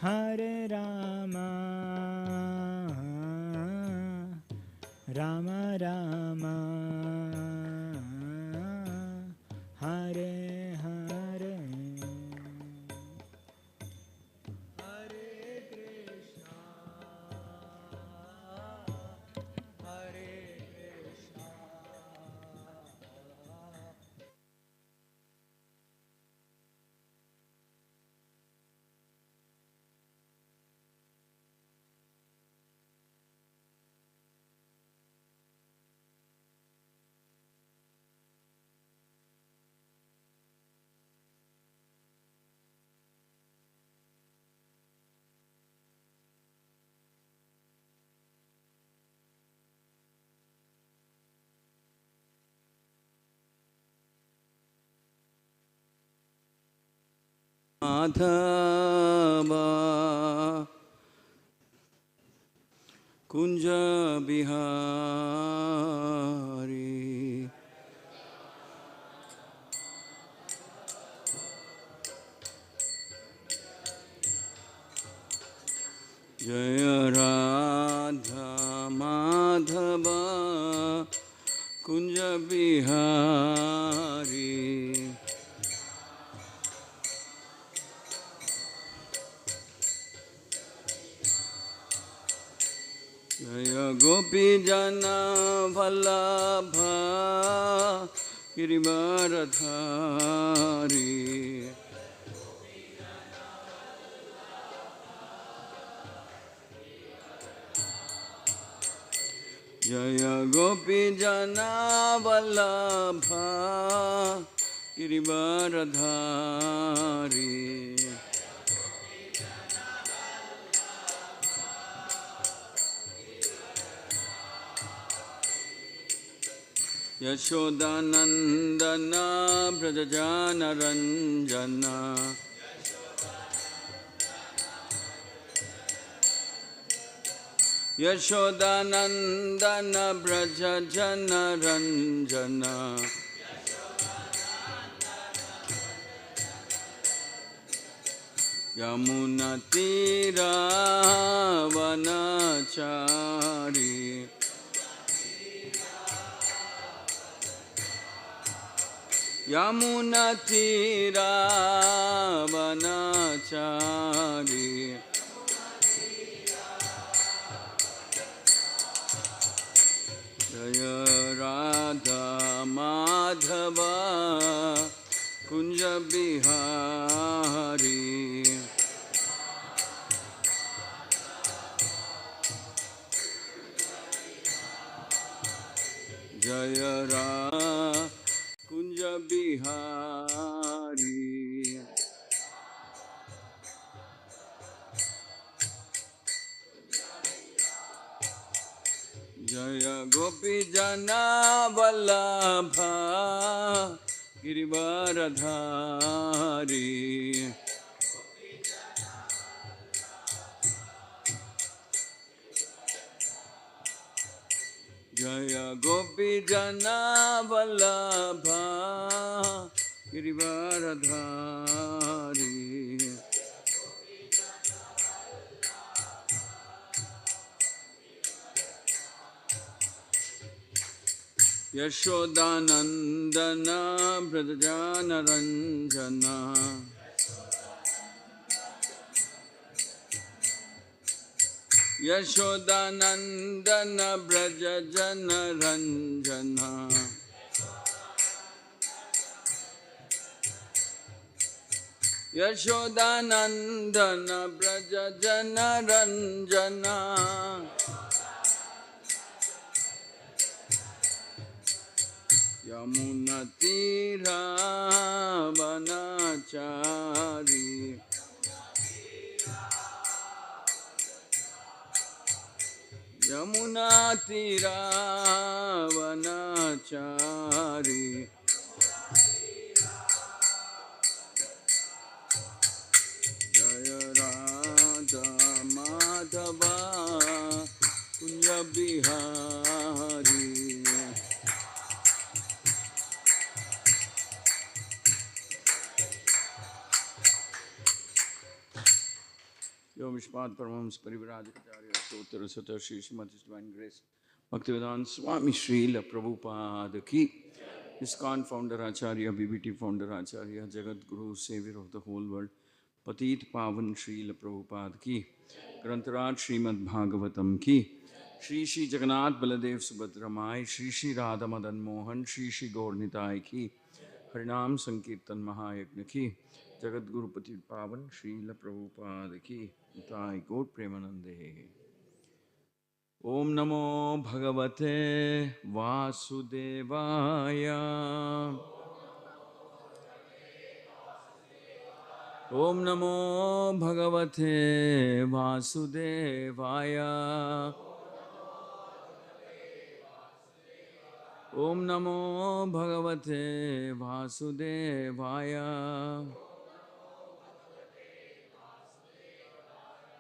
Hare Rama, Rama Rama, Hare Hare, Hare Krishna, Hare Krishna. Madhava Kunja Bihari Jaya Radha Madhava Kunja Bihari Jaya Gopi Jana Vallabha Girivaradhari Jaya Gopi Jana Vallabha Girivaradhari Yashodanandana Brajajana Ranjana Yashodanandana Brajajana Ranjana Yamunatira Vanachari Yamunatira Vanachari Jaya Radha Madhava Kunja Bihari Jaya Radha Kunja Bihari Jaya Gopi Jana Vallabha Girivaradhari Jaya Gopi Jana Vallabha Girivaradhari Yashodanandana Brajajana Ranjana Yashodanandana Brajajana Ranjana Yashodanandana Brajajana Ranjana Yamunatira Vanachari Yamunatira Vanachari Jaya Radha Madhava Kunja Bihari Yo Mishpat Paramams Parivrajacharya Sotra Sutta Shri Srimati Divine Grace Bhaktivedanta Swami Srila Prabhupada Ki ISKCON Founder Acharya, BBT Founder Acharya, Jagat Guru, Savior of the whole world, Patit Pavan Srila Prabhupada Ki Grantaraj Srimad Bhagavatam Ki Shri Shri Jagannath Baladev Subhadra Mai Shri Shri Radha Madan Mohan Shri Shri Gaur Nitai Ki Harinam Sankirtan Mahayagna Ki Jagat Guru Patit Pavan Srila Prabhupada Ki Nitai Gaur Premanande. Om Namo Bhagavate Vasudevaya. Om Namo Bhagavate Vasudevaya. Om Namo Bhagavate Vasudevaya.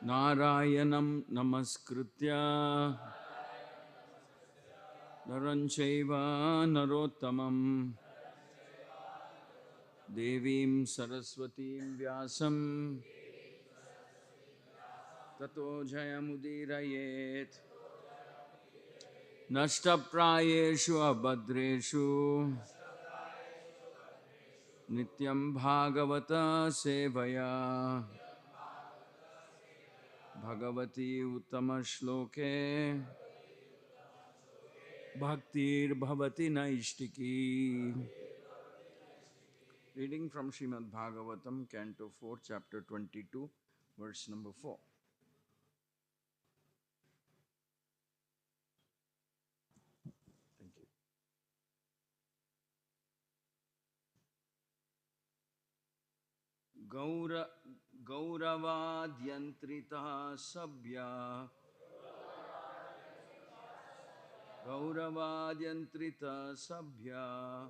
Narayanam Namaskritya Naranchaiva Narottamam Devim Saraswatim Vyasam Tato Jayamudirayet Nashtaprayeshu Abhadreshu Nityam Bhagavata Sevaya Bhagavati Uttama Shloke Bhaktir Bhavati Naishtiki. Reading from Srimad Bhagavatam, Canto 4, Chapter 22, verse number 4. Thank you. Gauravadyantrita sabhya Gauravadyantrita sabhya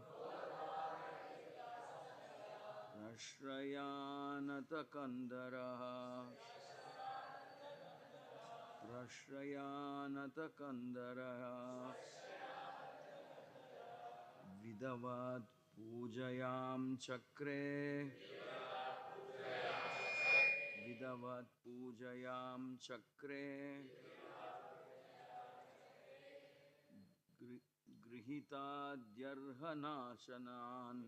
Prashrayanata kandara Prashrayanata kandara Vidavat pujayam chakre Vidavat pujayam chakre Grihita dyarhanashanan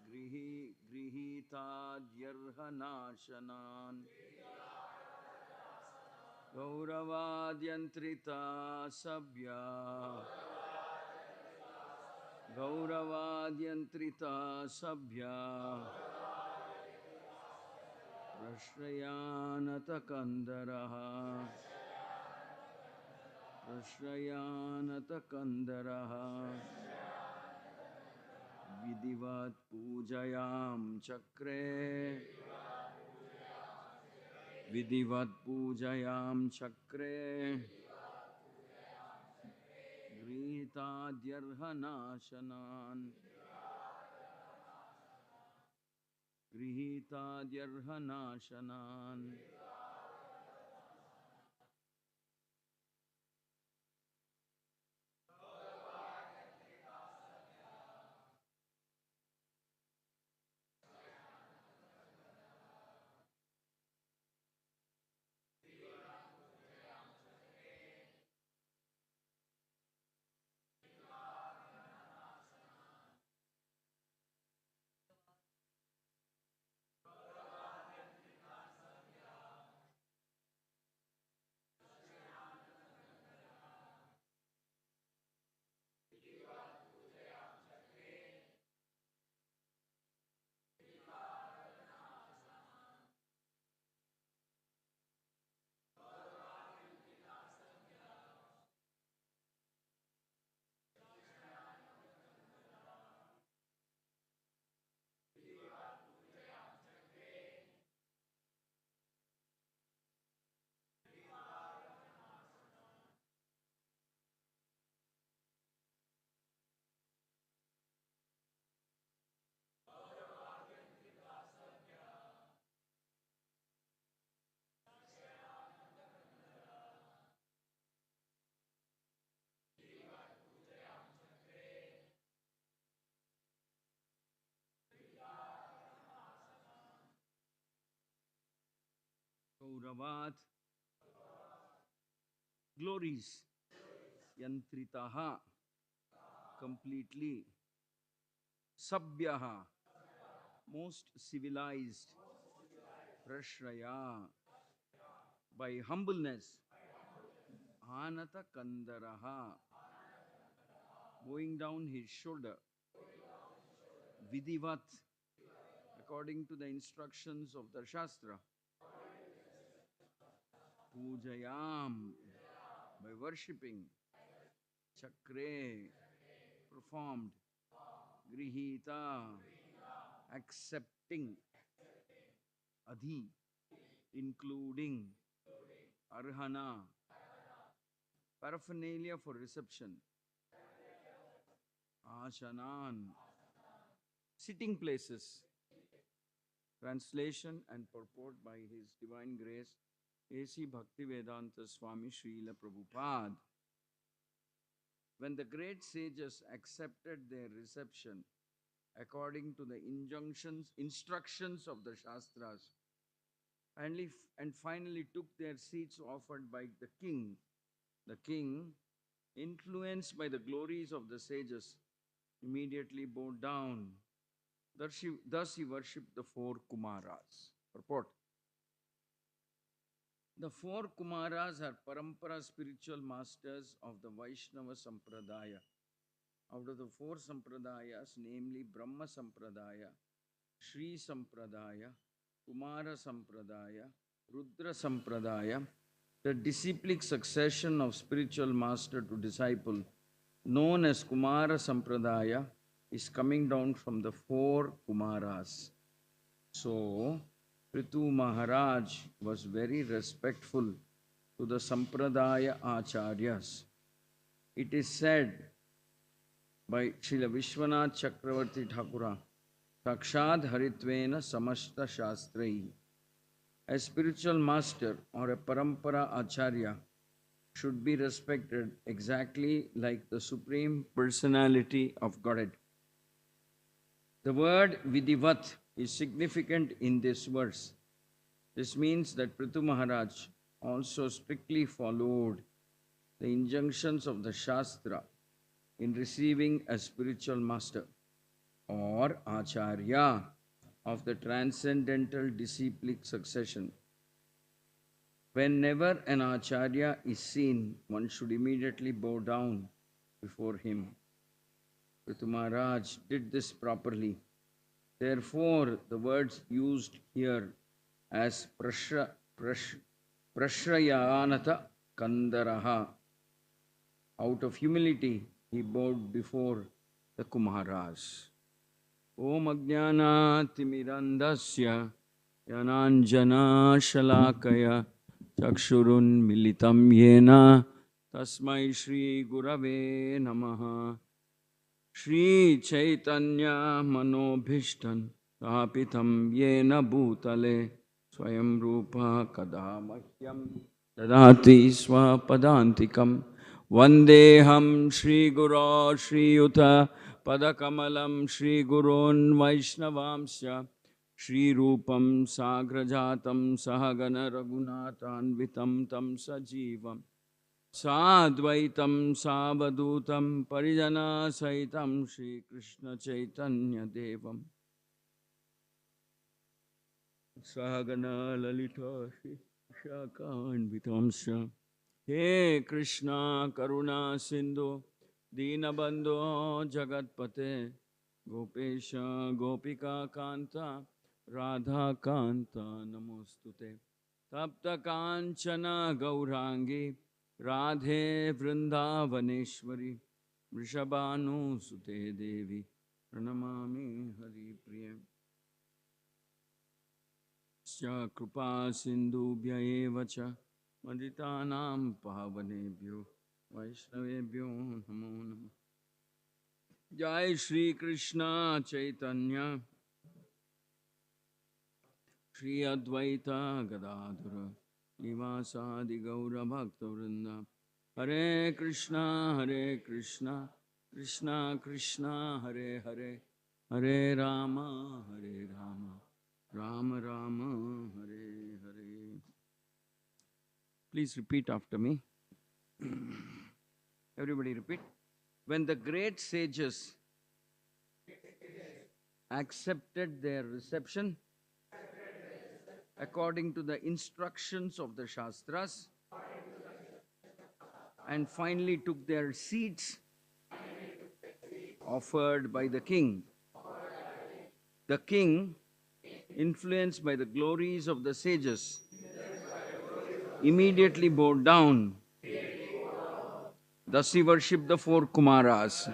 Grihita dyarhanashanan Gauravadyantrita sabhya Gauravadyantrita sabhya Prashrayanata kandaraha Prashrayanata kandaraha Vidivat pujayam chakre Vidivat pujayam chakre Grihita dyarhanashanan Grihita dyarhanashanan. Gauravat glories. Yantritaha completely. Sabhyaha most civilized. Prashraya by humbleness. Anata Kandaraha bowing down his shoulder. Vidivat according to the instructions of the Shastra. Pujayam by worshipping. Chakre performed. Grihita accepting. Adhi including. Arhana paraphernalia for reception. Ashanan sitting places. Translation and purport by His Divine Grace A.C. Bhaktivedanta Swami Srila Prabhupada. When the great sages accepted their reception according to the instructions of the Shastras, and finally took their seats offered by the king, influenced by the glories of the sages, immediately bowed down. Thus he worshipped the four Kumaras. Purport. The four Kumaras are Parampara spiritual masters of the Vaishnava Sampradaya. Out of the four Sampradayas, namely Brahma Sampradaya, Sri Sampradaya, Kumara Sampradaya, Rudra Sampradaya, the disciplic succession of spiritual master to disciple, known as Kumara Sampradaya, is coming down from the four Kumaras. So, Prithu Maharaj was very respectful to the Sampradaya Acharyas. It is said by Srila Vishwanath Chakravarti Thakura, Sakshad Haritvena Samashta Shastrai. A spiritual master or a Parampara Acharya should be respected exactly like the Supreme Personality of Godhead. The word Vidivat is significant in this verse. This means that Prithu Maharaj also strictly followed the injunctions of the Shastra in receiving a spiritual master or Acharya of the transcendental disciplic succession. Whenever an Acharya is seen, one should immediately bow down before him. Prithu Maharaj did this properly. Therefore, the words used here as Prashrayanata Kandaraha. Out of humility, he bowed before the Kumaras. Om Ajnana Timirandasya Yananjana Shalakaya Chakshurun Militam Yena Tasmai Shri Gurave Namaha. Shri Chaitanya Manobhishtan Tapitam Yena Bhutale Swayam Rupa Kadamahyam Dadati Swapadantikam Vandeham Shri Guru Shri Yuta Padakamalam Shri Gurun Vaishnavamsya Shri Rupam Sagrajatam Sahagana Raghunathanvitam Tam Sajivam Sadvaitam Savadutam Parijana Saitam Shri Krishna Chaitanya Devam Sahagana Lalita Shri Shakanvitamsya He Krishna Karuna Sindhu Dinabandhu Jagatpate Gopesha Gopika Kanta Radha Kanta Namostute Tapta Kanchana Gaurangi Radhe Vrindavaneshwari Vrishabhanu Sute Devi Pranamami Hari Priya Sya Krupa Sindhubhya Evacha Madritanam Pavanebhyo Vaishnavebhyo Namo Namo. Jai Shri Krishna Chaitanya Shri Advaita Gadadhara Nivasadi Gaura Bhakta Vrinda. Hare Krishna, Krishna Krishna, Hare Hare, Hare Rama, Rama Rama, Hare Hare. Please repeat after me. Everybody repeat. When the great sages accepted their reception according to the instructions of the Shastras and finally took their seats offered by the king, the king, influenced by the glories of the sages, immediately bowed down. Thus he worshipped the four Kumaras.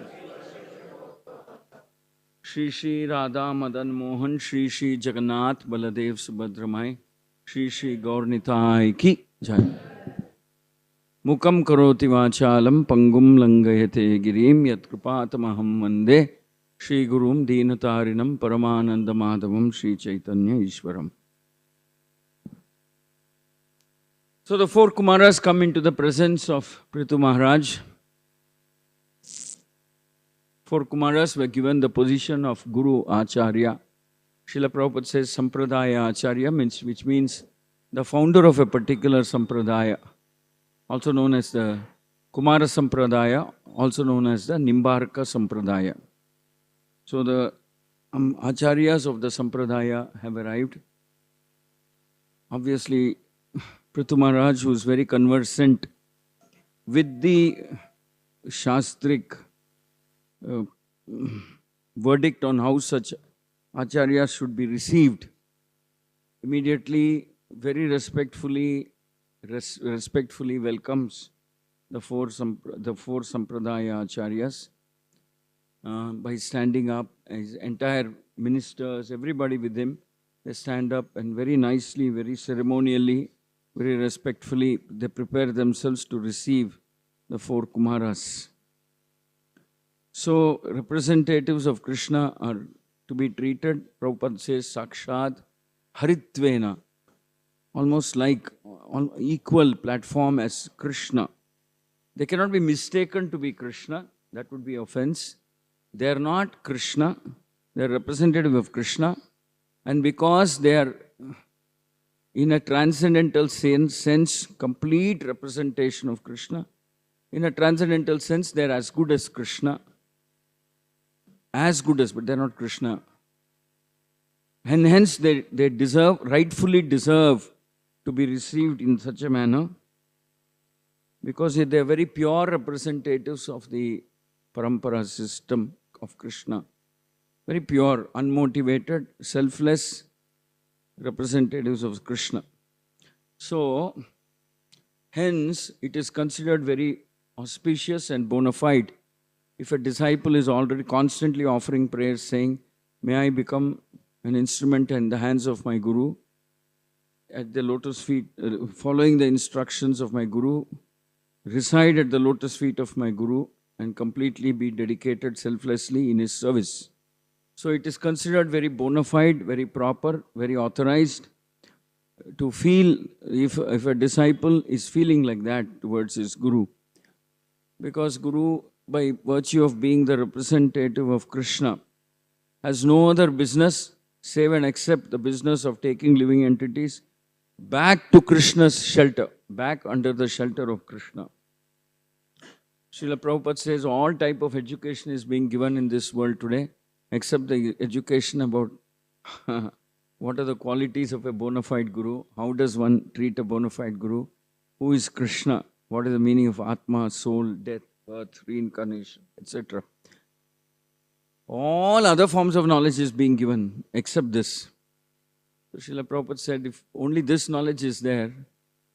Shri Shri Radha Madan Mohan, Shri Shri Jagannath Baladev Subhadramai, Shri Shri Gaurnitai Ki Jai. Mukam karoti vachalam pangum langayate girim yat kripatamaham vande Shri Gurum Deenatarinam Paramananda Madhavam Shri Chaitanya Ishwaram. So the four Kumaras come into the presence of Prithu Maharaj. Four Kumaras were given the position of Guru Acharya. Srila Prabhupada says Sampradaya Acharya, which means the founder of a particular Sampradaya, also known as the Kumara Sampradaya, also known as the Nimbarka Sampradaya. So the Acharyas of the Sampradaya have arrived. Obviously, Prithu Maharaj, who is very conversant with the Shastric verdict on how such Acharyas should be received, immediately, very respectfully welcomes the four Sampradaya Acharyas by standing up. His entire ministers, everybody with him, they stand up and very nicely, very ceremonially, very respectfully, they prepare themselves to receive the four Kumaras. So, representatives of Krishna are to be treated, Prabhupada says, Sakshat Haritvena, almost like on equal platform as Krishna. They cannot be mistaken to be Krishna, that would be offense. They are not Krishna, they are representative of Krishna, and because they are in a transcendental sense, complete representation of Krishna, in a transcendental sense, they are as good as Krishna. As good as, but they are not Krishna. And hence they deserve, rightfully deserve to be received in such a manner because they are very pure representatives of the parampara system of Krishna. Very pure, unmotivated, selfless representatives of Krishna. So, hence it is considered very auspicious and bona fide if a disciple is already constantly offering prayers saying, may I become an instrument in the hands of my Guru, at the lotus feet, following the instructions of my Guru, reside at the lotus feet of my Guru and completely be dedicated selflessly in his service. So it is considered very bona fide, very proper, very authorized to feel if a disciple is feeling like that towards his Guru. Because Guru, by virtue of being the representative of Krishna, has no other business save and except the business of taking living entities back to Krishna's shelter, back under the shelter of Krishna. Srila Prabhupada says all type of education is being given in this world today, except the education about what are the qualities of a bona fide Guru, how does one treat a bona fide Guru, who is Krishna, what is the meaning of Atma, soul, death, birth, reincarnation, etc. All other forms of knowledge is being given except this. So Srila Prabhupada said if only this knowledge is there,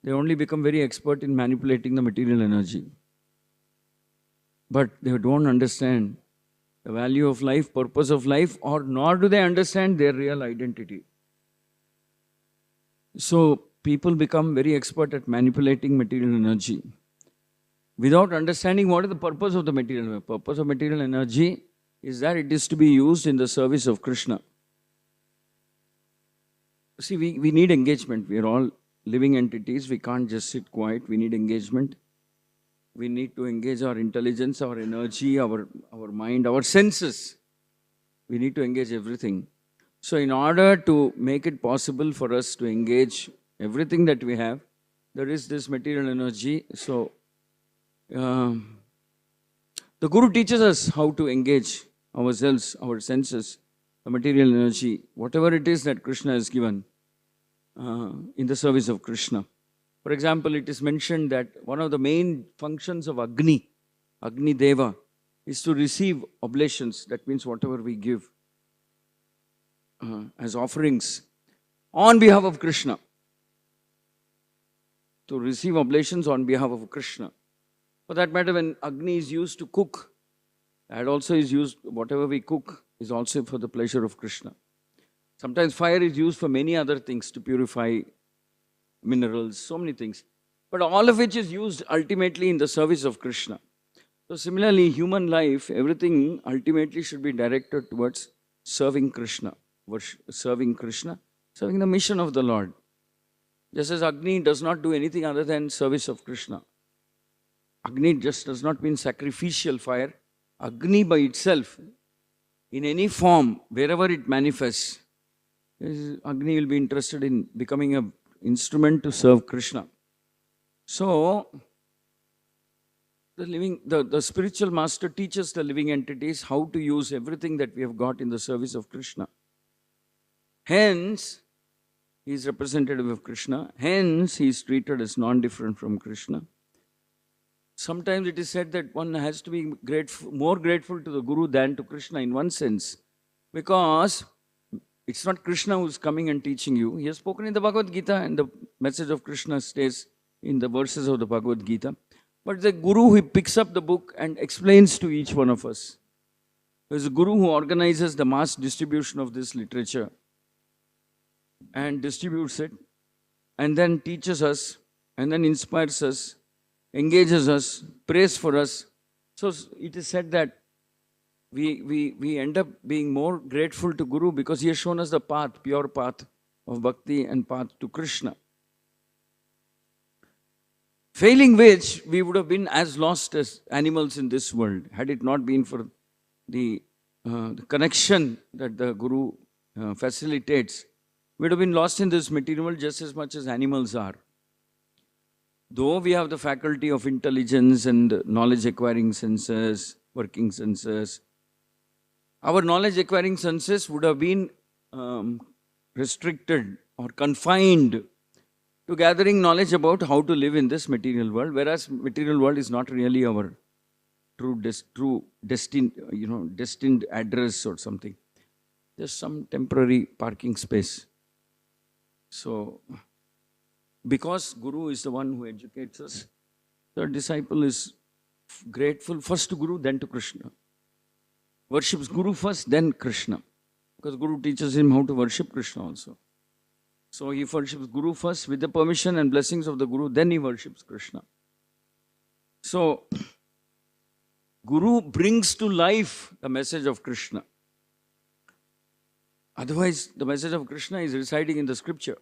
they only become very expert in manipulating the material energy. But they don't understand the value of life, purpose of life, or nor do they understand their real identity. So people become very expert at manipulating material energy without understanding what is the purpose of the material energy. The purpose of material energy is that it is to be used in the service of Krishna. See, we need engagement. We are all living entities. We can't just sit quiet. We need engagement. We need to engage our intelligence, our energy, our mind, our senses. We need to engage everything. So in order to make it possible for us to engage everything that we have, there is this material energy. So, the Guru teaches us how to engage ourselves, our senses, the material energy, whatever it is that Krishna has given in the service of Krishna. For example, it is mentioned that one of the main functions of Agni Deva, is to receive oblations. That means whatever we give as offerings on behalf of Krishna. To receive oblations on behalf of Krishna. For that matter, when Agni is used to cook, that also is used, whatever we cook is also for the pleasure of Krishna. Sometimes fire is used for many other things, to purify minerals, so many things. But all of which is used ultimately in the service of Krishna. So similarly, human life, everything ultimately should be directed towards serving Krishna. Serving Krishna, serving the mission of the Lord. Just as Agni does not do anything other than service of Krishna. Agni just does not mean sacrificial fire. Agni by itself, in any form, wherever it manifests, Agni will be interested in becoming an instrument to serve Krishna. So, the spiritual master teaches the living entities how to use everything that we have got in the service of Krishna. Hence, he is representative of Krishna. Hence, he is treated as non-different from Krishna. Sometimes it is said that one has to be more grateful to the Guru than to Krishna in one sense. Because it's not Krishna who is coming and teaching you. He has spoken in the Bhagavad Gita, and the message of Krishna stays in the verses of the Bhagavad Gita. But the Guru who picks up the book and explains to each one of us. There's a Guru who organizes the mass distribution of this literature and distributes it, and then teaches us, and then inspires us, engages us, prays for us. So it is said that we end up being more grateful to Guru because he has shown us the path, pure path of bhakti and path to Krishna. Failing which, we would have been as lost as animals in this world, had it not been for the connection that the Guru facilitates. We would have been lost in this material world just as much as animals are. Though we have the faculty of intelligence and knowledge acquiring senses, working senses, our knowledge acquiring senses would have been restricted or confined to gathering knowledge about how to live in this material world, whereas material world is not really our true destined address or something. Just some temporary parking space. So, because Guru is the one who educates us, the disciple is grateful first to Guru, then to Krishna. Worships Guru first, then Krishna. Because Guru teaches him how to worship Krishna also. So he worships Guru first with the permission and blessings of the Guru, then he worships Krishna. So, Guru brings to life the message of Krishna. Otherwise, the message of Krishna is residing in the scripture.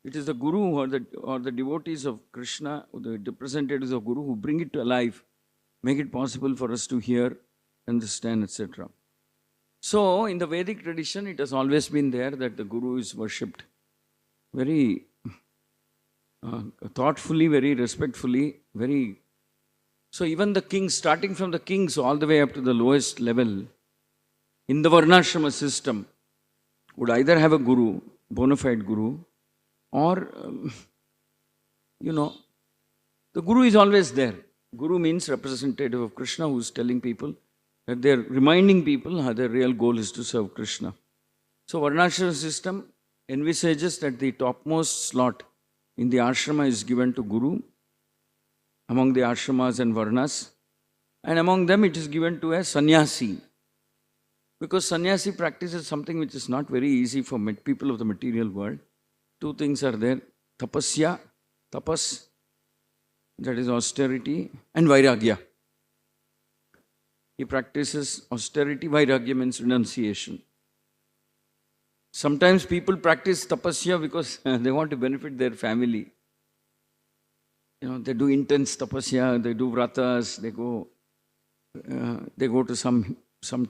It is the Guru or the devotees of Krishna, or the representatives of Guru who bring it to life, make it possible for us to hear, understand, etc. So, in the Vedic tradition, it has always been there that the Guru is worshipped very thoughtfully, very respectfully, very... So, even the kings, starting from the kings all the way up to the lowest level, in the Varnashrama system, would either have a Guru, bona fide Guru, or, the Guru is always there. Guru means representative of Krishna who is telling people that they are reminding people how their real goal is to serve Krishna. So, Varnashrama system envisages that the topmost slot in the ashrama is given to Guru, among the ashramas and Varnas, and among them it is given to a sannyasi. Because sannyasi practices something which is not very easy for people of the material world. Two things are there, tapasya, tapas, that is austerity, and vairagya. He practices austerity, vairagya means renunciation. Sometimes people practice tapasya because they want to benefit their family. They do intense tapasya, they do vratas, they go to some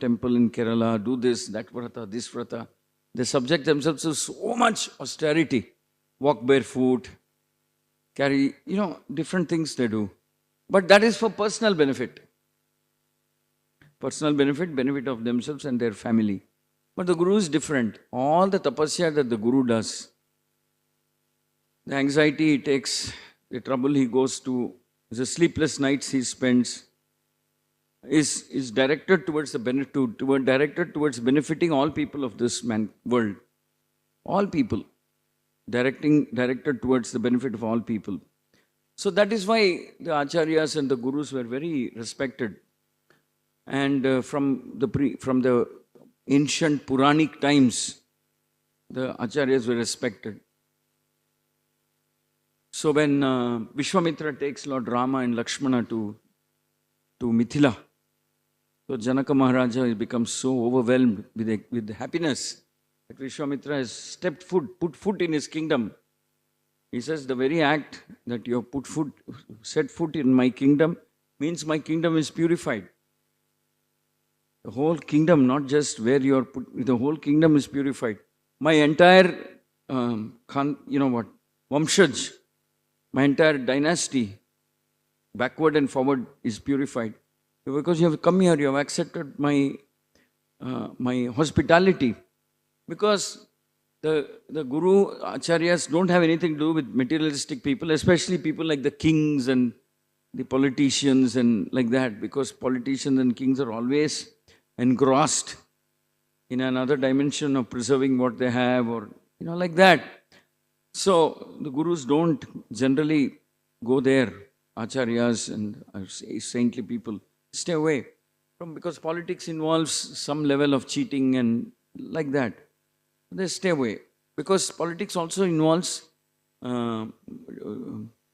temple in Kerala, do this, that vrata, this vrata. They subject themselves to so much austerity. Walk barefoot, carry, different things they do. But that is for personal benefit. Personal benefit, benefit of themselves and their family. But the Guru is different. All the tapasya that the Guru does, the anxiety he takes, the trouble he goes to, the sleepless nights he spends, is directed towards the benefit, directed towards benefiting all people of this world. All people. Directed towards the benefit of all people. So that is why the acharyas and the gurus were very respected. And from the ancient Puranic times, the acharyas were respected. So when Vishwamitra takes Lord Rama and Lakshmana to Mithila, so Janaka Maharaja becomes so overwhelmed with happiness that Vishwamitra has put foot in his kingdom. He says, the very act that you have set foot in my kingdom means my kingdom is purified. The whole kingdom, not just where you are put, the whole kingdom is purified. My entire, Vamshaj, my entire dynasty, backward and forward, is purified. Because you have come here, you have accepted my hospitality. Because the Guru Acharyas don't have anything to do with materialistic people, especially people like the kings and the politicians and like that, because politicians and kings are always engrossed in another dimension of preserving what they have, or like that. So the Gurus don't generally go there. Acharyas and saintly people stay away from, because politics involves some level of cheating and like that. They stay away, because politics also involves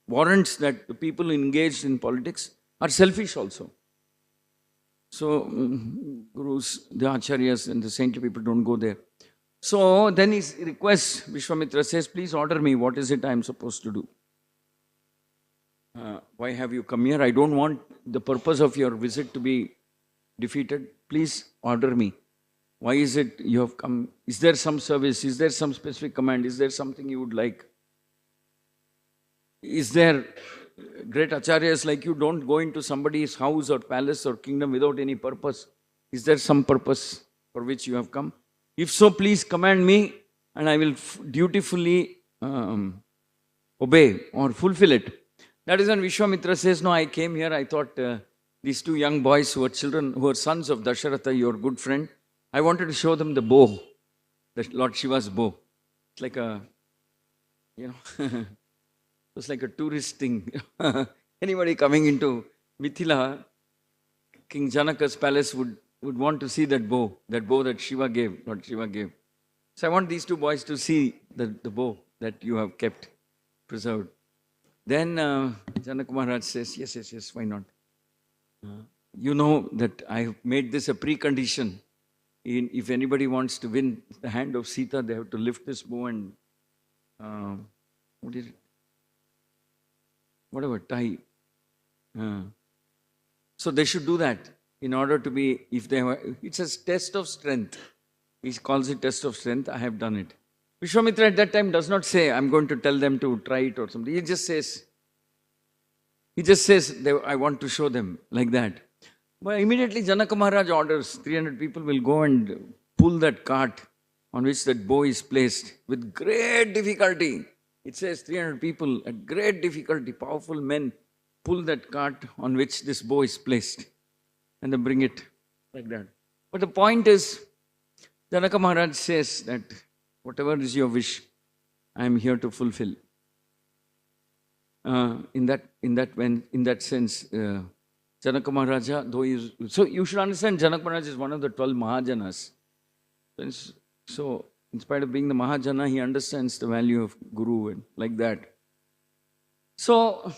warrants that the people engaged in politics are selfish also. So Gurus, the Acharyas and the saintly people don't go there. So then he requests, Vishwamitra says, please order me, what is it I am supposed to do? Why have you come here? I don't want the purpose of your visit to be defeated. Please order me. Why is it you have come? Is there some service? Is there some specific command? Is there something you would like? Is there great acharyas like you don't go into somebody's house or palace or kingdom without any purpose? Is there some purpose for which you have come? If so, please command me and I will dutifully obey or fulfill it. That is when Vishwamitra says, no, I came here, I thought these two young boys who are sons of Dasharatha, your good friend, I wanted to show them the bow, the Lord Shiva's bow. It's like a, it's like a tourist thing. Anybody coming into Mithila, King Janaka's palace would want to see that bow that Shiva gave, Lord Shiva gave. So I want these two boys to see the bow that you have kept, preserved. Then Janaka Maharaj says, yes, why not? You know that I have made this a precondition. If anybody wants to win the hand of Sita, they have to lift this bow and tie. So they should do that in order to be, it's a test of strength. He calls it test of strength. I have done it. Vishwamitra at that time does not say, I'm going to tell them to try it or something. He just says, I want to show them, like that. But immediately Janaka Maharaj orders, 300 people will go and pull that cart on which that bow is placed with great difficulty. It says 300 people at great difficulty, powerful men, pull that cart on which this bow is placed and then bring it like that. But the point is, Janaka Maharaj says that whatever is your wish, I am here to fulfill. In that sense, Janaka Maharaja, so you should understand, Janaka Maharaj is one of the 12 Mahajanas. So, in spite of being the Mahajana, he understands the value of Guru and like that. So,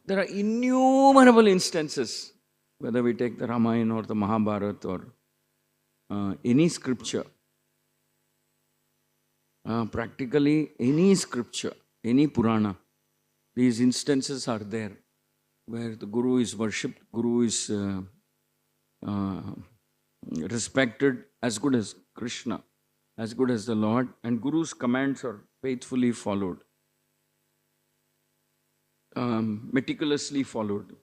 there are innumerable instances, whether we take the Ramayana or the Mahabharata or any scripture, practically any scripture, any Purana, these instances are there where the Guru is worshipped, Guru is respected as good as Krishna, as good as the Lord, and Guru's commands are faithfully followed. meticulously followed.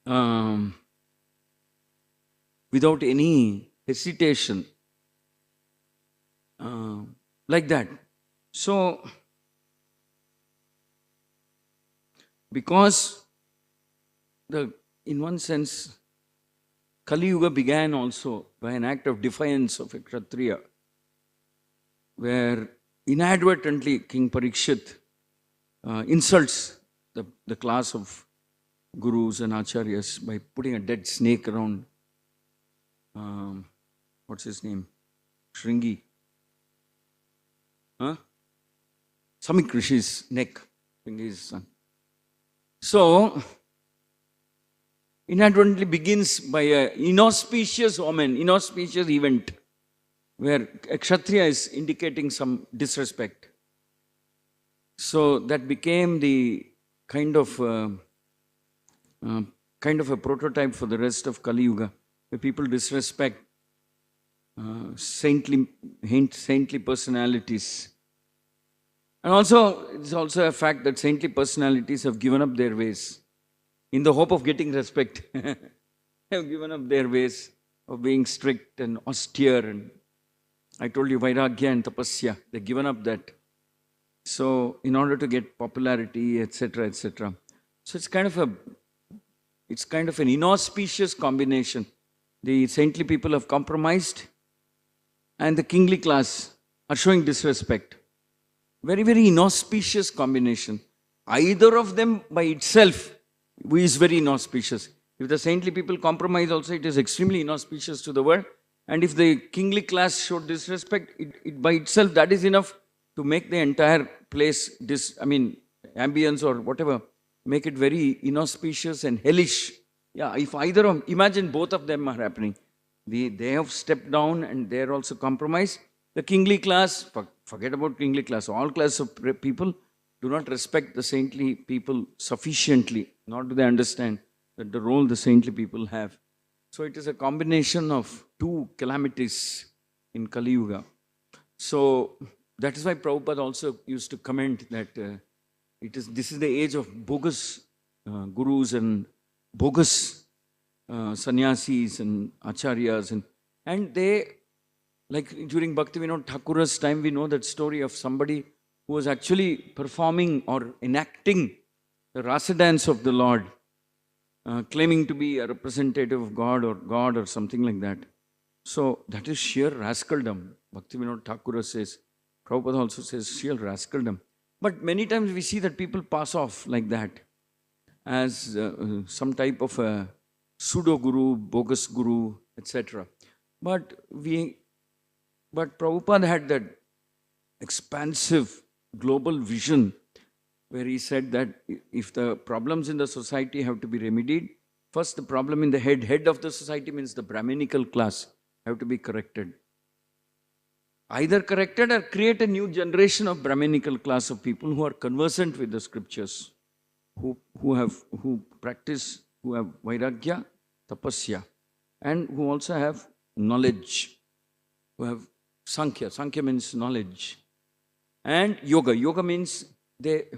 Um, without any hesitation, like that. So, because in one sense, Kali Yuga began also by an act of defiance of a Kshatriya, where inadvertently King Parikshit insults the class of gurus and acharyas by putting a dead snake around, what's his name? Shringi. Huh? Samik Rishi's neck. Shringi's son. So, inadvertently begins by an inauspicious omen, inauspicious event, where a Kshatriya is indicating some disrespect. So that became the kind of a prototype for the rest of Kali Yuga, where people disrespect saintly personalities. And also, it's also a fact that saintly personalities have given up their ways in the hope of getting respect. Have given up their ways of being strict and austere. And I told you, Vairagya and Tapasya, they've given up that. So, in order to get popularity, etc., etc. So, it's kind of an inauspicious combination. The saintly people have compromised, and the kingly class are showing disrespect. Very, very inauspicious combination. Either of them by itself is very inauspicious. If the saintly people compromise also, it is extremely inauspicious to the world. And if the kingly class showed disrespect, it by itself, that is enough to make the entire place, ambience or whatever, make it very inauspicious and hellish. Yeah, if either of, imagine both of them are happening. They have stepped down and they are also compromised. The kingly class, forget about kingly class, all classes of people do not respect the saintly people sufficiently, nor do they understand that the role the saintly people have. So it is a combination of two calamities in Kali Yuga. So that is why Prabhupada also used to comment that this is the age of bogus gurus and bogus sannyasis and acharyas, and they, like during Bhaktivinoda Thakura's time, we know that story of somebody who was actually performing or enacting the rasa dance of the Lord, claiming to be a representative of God or something like that. So that is sheer rascaldom. Bhaktivinoda Thakura says, Prabhupada also says sheer rascaldom. But many times we see that people pass off like that as some type of a pseudo-guru, bogus guru, etc. But Prabhupada had that expansive global vision where he said that if the problems in the society have to be remedied, first the problem in the head of the society means the Brahminical class have to be corrected. Either corrected or create a new generation of Brahminical class of people who are conversant with the scriptures, who practice, who have Vairagya, Tapasya, and who also have knowledge, who have Sankhya. Sankhya means knowledge. And Yoga. Yoga means they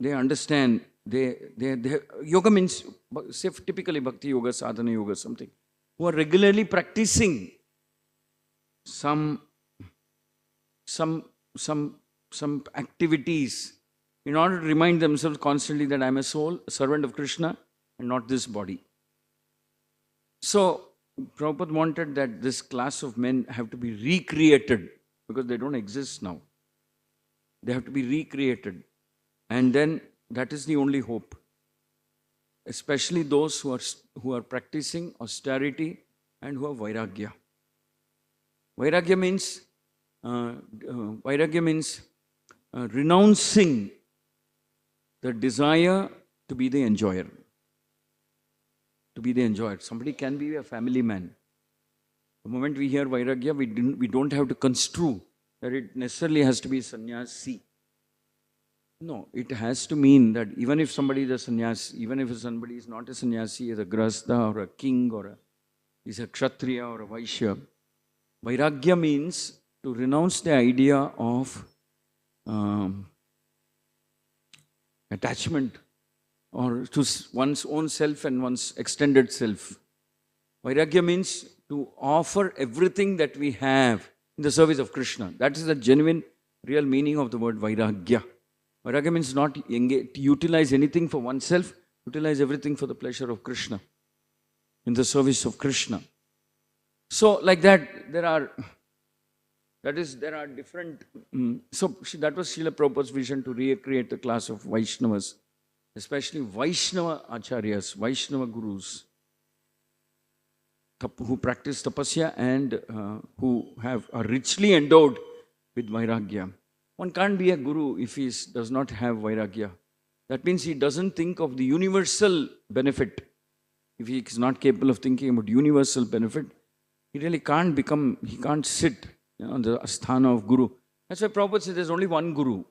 understand. Yoga means, say typically Bhakti Yoga, Sadhana Yoga, something. Who are regularly practicing some activities in order to remind themselves constantly that I am a soul, a servant of Krishna, and not this body. So, Prabhupada wanted that this class of men have to be recreated because they don't exist now. They have to be recreated. And then that is the only hope. Especially those who are practicing austerity and who have Vairagya. Vairagya means renouncing the desire to be the enjoyer. To be the enjoyer. Somebody can be a family man. The moment we hear Vairagya, we don't have to construe that it necessarily has to be sannyasi. No, it has to mean that even if somebody is a sannyasi, even if somebody is not a sannyasi, is a grahastha or a king or is a kshatriya or a vaishya, Vairagya means to renounce the idea of um, attachment or to one's own self and one's extended self. Vairagya means to offer everything that we have in the service of Krishna. That is the genuine, real meaning of the word Vairagya. Vairagya means not to utilize anything for oneself, utilize everything for the pleasure of Krishna, in the service of Krishna. So like that, there are different, that was Srila Prabhupada's vision to recreate the class of Vaishnavas, especially Vaishnava Acharyas, Vaishnava Gurus, who practice tapasya and who are richly endowed with Vairagya. One can't be a guru if he does not have Vairagya. That means he doesn't think of the universal benefit. If he is not capable of thinking about universal benefit, he really can't sit on the asthana of Guru. That's why Prabhupada says there's only one Guru.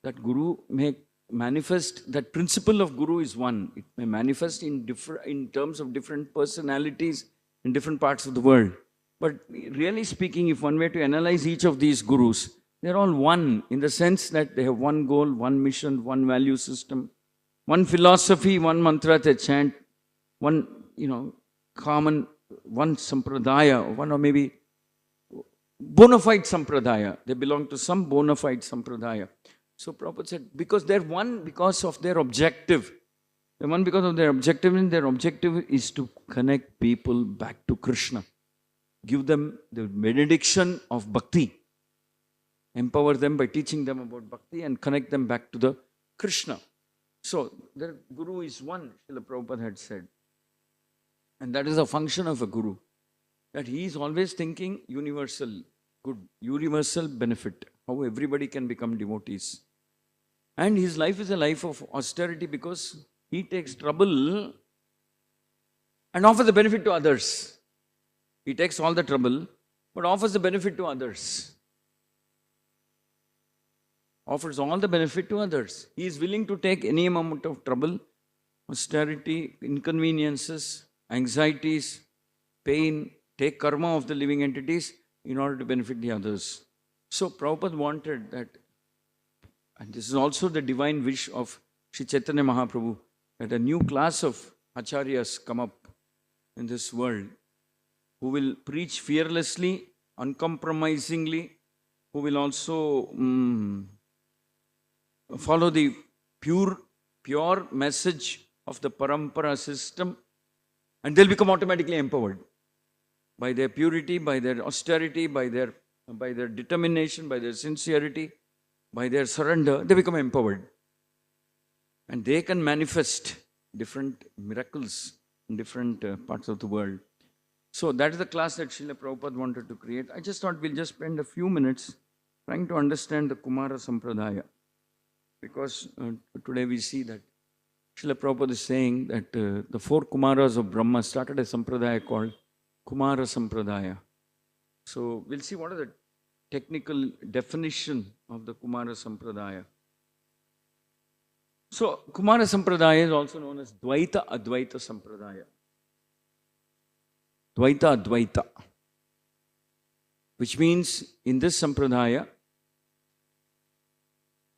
That Guru may manifest, that principle of Guru is one. It may manifest in terms of different personalities in different parts of the world. But really speaking, if one were to analyze each of these Gurus, they're all one in the sense that they have one goal, one mission, one value system, one philosophy, one mantra they chant, one, common, one sampradaya, one or maybe bona fide sampradaya. They belong to some bona fide sampradaya. So Prabhupada said, because they're one because of their objective. They're one because of their objective, and their objective is to connect people back to Krishna. Give them the benediction of bhakti. Empower them by teaching them about bhakti and connect them back to the Krishna. So, the Guru is one, Srila Prabhupada had said. And that is a function of a Guru. That he is always thinking universal good, universal benefit. How everybody can become devotees. And his life is a life of austerity because he takes trouble and offers the benefit to others. He takes all the trouble but offers the benefit to others. Offers all the benefit to others. He is willing to take any amount of trouble, austerity, inconveniences, anxieties, pain, take karma of the living entities in order to benefit the others. So Prabhupada wanted that, and this is also the divine wish of Sri Chaitanya Mahaprabhu, that a new class of acharyas come up in this world who will preach fearlessly, uncompromisingly, who will also follow the pure message of the parampara system, and they'll become automatically empowered by their purity, by their austerity, by their determination, by their sincerity, by their surrender. They become empowered, and they can manifest different miracles in different parts of the world. So that is the class that Srila Prabhupada wanted to create. I just thought we'll just spend a few minutes trying to understand the Kumara Sampradaya. Because today we see that Srila Prabhupada is saying that the four Kumaras of Brahma started a Sampradaya called Kumara Sampradaya. So we'll see what is the technical definition of the Kumara Sampradaya. So Kumara Sampradaya is also known as Dvaita Advaita Sampradaya. Dvaita Advaita. Which means in this Sampradaya,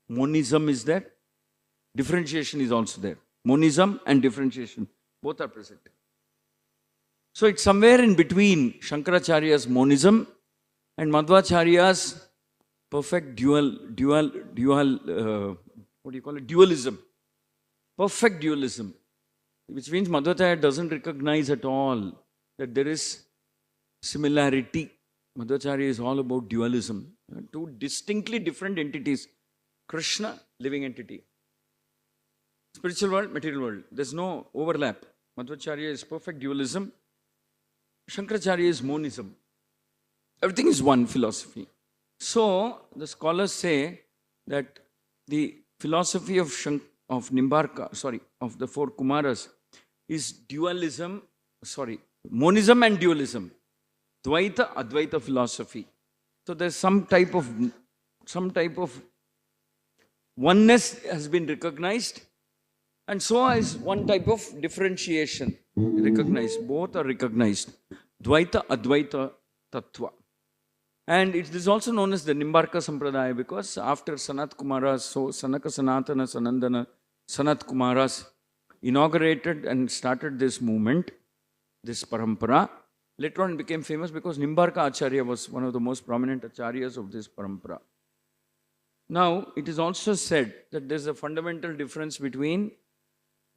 monism is there, differentiation is also there. Monism and differentiation, both are present. So it's somewhere in between Shankaracharya's monism and Madhvacharya's perfect dualism. Perfect dualism. Which means Madhvacharya doesn't recognize at all that there is similarity. Madhvacharya is all about dualism. Two distinctly different entities. Krishna, living entity. Spiritual world, material world. There's no overlap. Madhvacharya is perfect dualism. Shankaracharya is monism. Everything is one philosophy. So, the scholars say that the philosophy of Nimbarka, of the four Kumaras is monism and dualism. Dvaita, Advaita philosophy. So, there's some type of oneness has been recognized, and so is one type of differentiation recognized. Both are recognized. Dvaita, Advaita, Tattva. And it is also known as the Nimbarka Sampradaya because after Sanat Kumaras, so Sanaka Sanatana Sanandana Sanat Kumaras inaugurated and started this movement, this parampara. Later on it became famous because Nimbarka Acharya was one of the most prominent acharyas of this parampara. Now, it is also said that there is a fundamental difference between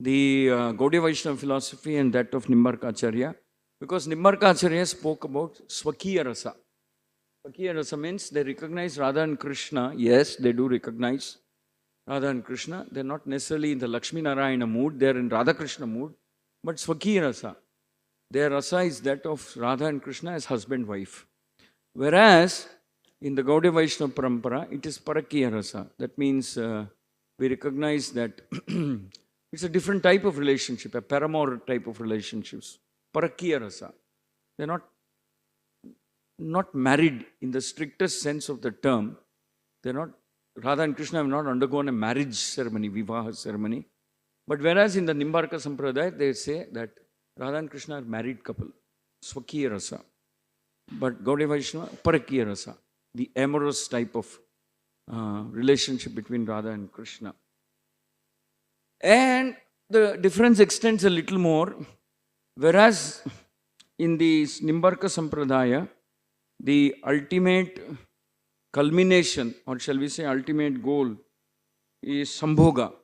the Gaudiya Vaishnava philosophy and that of Nimbarka Acharya, because Nimbarka Acharya spoke about Swakiya Rasa. Swakiya Rasa means they recognize Radha and Krishna. Yes, they do recognize Radha and Krishna. They are not necessarily in the Lakshmi Narayana mood, they are in Radha Krishna mood, but Swakiya Rasa. Their rasa is that of Radha and Krishna as husband-wife. Whereas in the Gaudiya Vaishnava Parampara, it is Parakiya Rasa. That means we recognize that it's a different type of relationship, a paramour type of relationships. Parakiya Rasa. They're not married in the strictest sense of the term. They're not, Radha and Krishna have not undergone a marriage ceremony, vivaha ceremony. But whereas in the Nimbarka Sampradaya, they say that Radha and Krishna are married couple, Swakiya Rasa. But Gaudiya Vaishnava, Parakiya Rasa, the amorous type of relationship between Radha and Krishna. And the difference extends a little more, whereas in the Nimbarka Sampradaya, the ultimate culmination, or shall we say ultimate goal, is Sambhoga.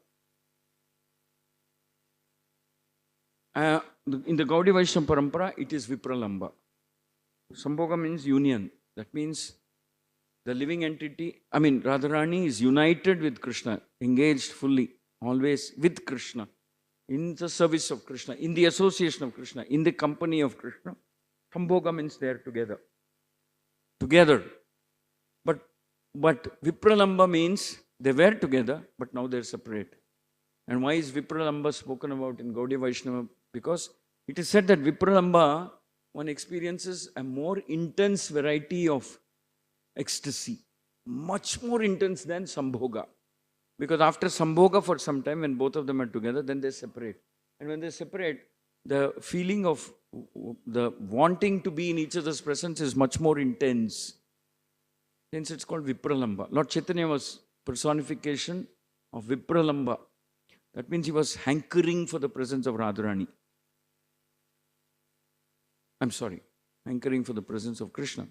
In the Gaudiya Vaishnava Parampara, it is Vipralamba. Sambhoga means union. That means the living entity, Radharani is united with Krishna, engaged fully, always with Krishna, in the service of Krishna, in the association of Krishna, in the company of Krishna. Sambhoga means they are together. But Vipralamba means they were together, but now they are separate. And why is Vipralamba spoken about in Gaudiya Vaishnava? Because it is said that Vipralamba, one experiences a more intense variety of ecstasy, much more intense than Sambhoga. Because after Sambhoga for some time, when both of them are together, then they separate. And when they separate, the feeling of the wanting to be in each other's presence is much more intense. Hence it's called Vipralamba. Lord Chaitanya was personification of Vipralamba. That means he was hankering for the presence of Radharani. Hankering for the presence of Krishna.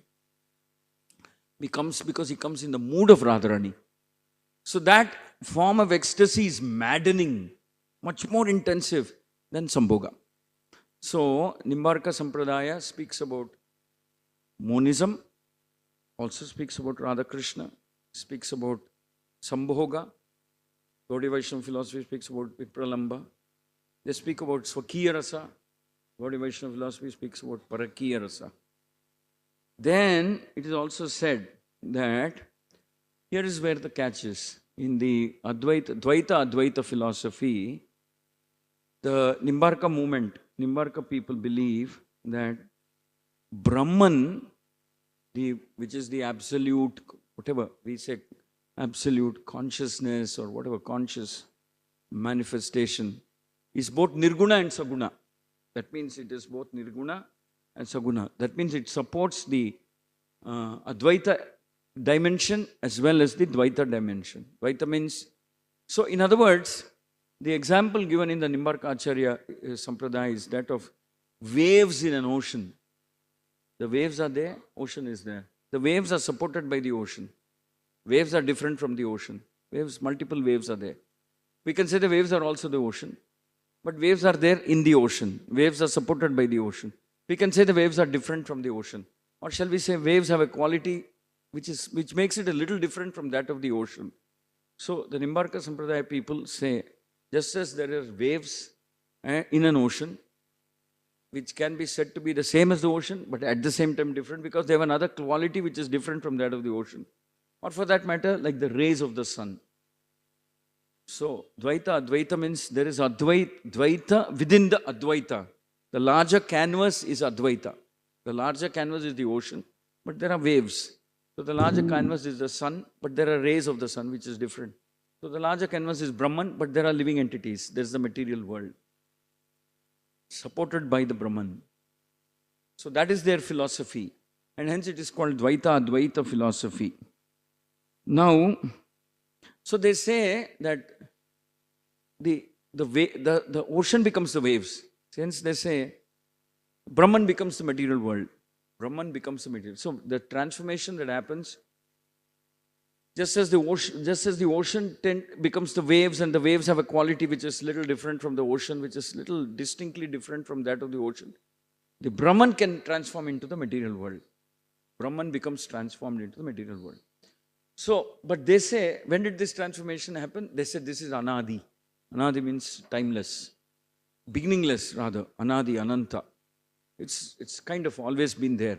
Because he comes in the mood of Radharani. So that form of ecstasy is maddening, much more intensive than Sambhoga. So Nimbarka Sampradaya speaks about monism, also speaks about Radha Krishna, speaks about Sambhoga. Gaudiya Vaishnava philosophy speaks about Vipralamba. They speak about Swakiya Rasa. Gaudiya Vaishnava philosophy speaks about Parakiya Rasa. Then it is also said that here is where the catch is. In the Dvaita Advaita philosophy, the Nimbarka movement, Nimbarka people believe that Brahman, which is the absolute, whatever we say, absolute consciousness or whatever conscious manifestation, is both Nirguna and Saguna. That means it is both Nirguna and Saguna. That means it supports the Advaita dimension as well as the Dvaita dimension. Dvaita means, so in other words, the example given in the Nimbarka Acharya Sampradaya is that of waves in an ocean. The waves are there, ocean is there. The waves are supported by the ocean. Waves are different from the ocean. Multiple waves are there. We can say the waves are also the ocean, but waves are there in the ocean. Waves are supported by the ocean. We can say the waves are different from the ocean. Or shall we say waves have a quality which makes it a little different from that of the ocean. So the Nimbarka Sampradaya people say, just as there are waves in an ocean, which can be said to be the same as the ocean, but at the same time different, because they have another quality which is different from that of the ocean. Or for that matter, like the rays of the sun. So, Advaita means there is Dvaita within the Advaita. The larger canvas is Advaita. The larger canvas is the ocean, but there are waves. So the larger canvas is the sun, but there are rays of the sun, which is different. So the larger canvas is Brahman, but there are living entities. There is the material world, supported by the Brahman. So that is their philosophy. and hence it is called Dvaita Advaita philosophy. Now, so they say that the ocean becomes the waves. Since they say Brahman becomes the material world. Brahman becomes the material. So the transformation that happens, just as the ocean becomes the waves, and the waves have a quality which is little different from the ocean, which is little distinctly different from that of the ocean. The Brahman can transform into the material world. Brahman becomes transformed into the material world. So, but they say, when did this transformation happen? They said this is Anadi. Anadi means timeless, beginningless rather. Anadi, Ananta. It's kind of always been there.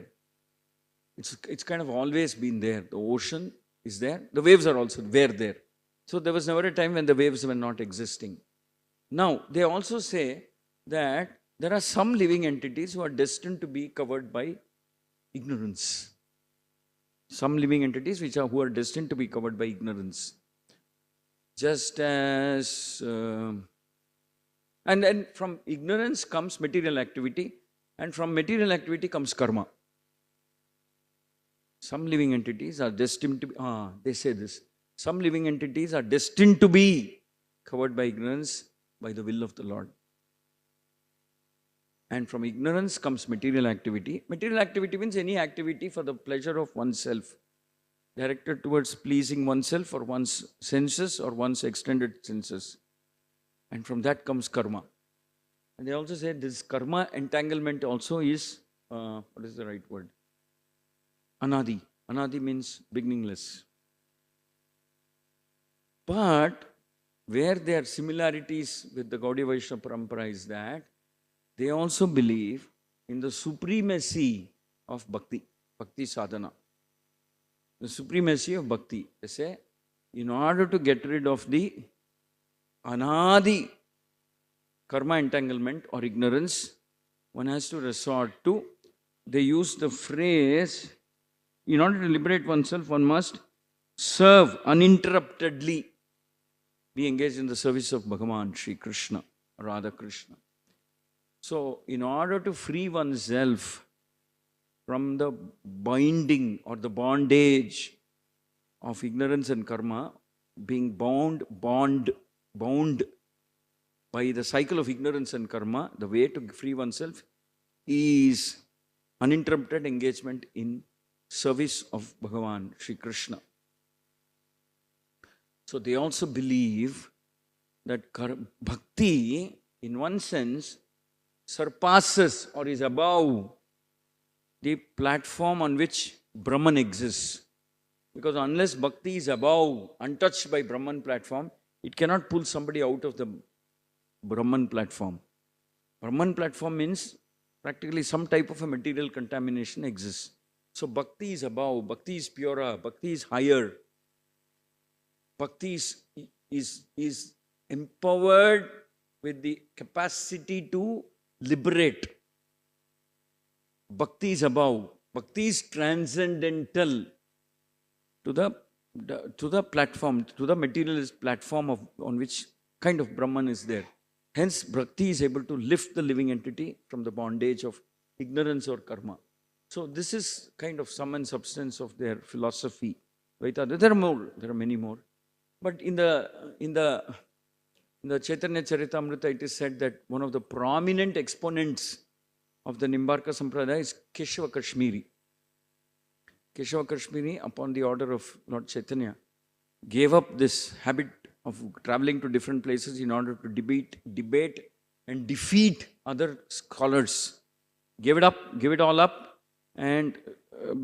It's kind of always been there. The ocean is there. The waves are also there. So there was never a time when the waves were not existing. Now, they also say that there are some living entities who are destined to be covered by ignorance. Some living entities who are destined to be covered by ignorance. Just as... and then from ignorance comes material activity, and from material activity comes karma. Some living entities are destined to be... they say this. Some living entities are destined to be covered by ignorance by the will of the Lord. And from ignorance comes material activity. Material activity means any activity for the pleasure of oneself, directed towards pleasing oneself or one's senses or one's extended senses. And from that comes karma. And they also say this karma entanglement also is, what is the right word? Anadi. Anadi means beginningless. But where there are similarities with the Gaudiya Vaishnava Parampara is that they also believe in the supremacy of bhakti, bhakti sadhana. The supremacy of bhakti. They say, in order to get rid of the anadi karma entanglement or ignorance, one has to resort to, they use the phrase, in order to liberate oneself, one must serve uninterruptedly, be engaged in the service of Bhagavan, Shri Krishna, Radha Krishna. So, in order to free oneself from the binding or the bondage of ignorance and karma, being bound by the cycle of ignorance and karma, the way to free oneself is uninterrupted engagement in service of Bhagavan, Shri Krishna. So they also believe that bhakti, in one sense, surpasses or is above the platform on which Brahman exists. Because unless bhakti is above, untouched by Brahman platform, it cannot pull somebody out of the Brahman platform. Brahman platform means practically some type of a material contamination exists. So bhakti is above, bhakti is purer, bhakti is higher. Bhakti is empowered with the capacity to liberate. Bhakti is above. Bhakti is transcendental to the platform, to the materialist platform on which kind of Brahman is there. Hence, bhakti is able to lift the living entity from the bondage of ignorance or karma. So this is kind of sum and substance of their philosophy. There are more. There are many more. But in the Chaitanya Charitamrita, it is said that one of the prominent exponents of the Nimbarka Sampradaya is Keshava Kashmiri. Keshava Kashmiri, upon the order of Lord Chaitanya, gave up this habit of traveling to different places in order to debate and defeat other scholars. Gave it all up, and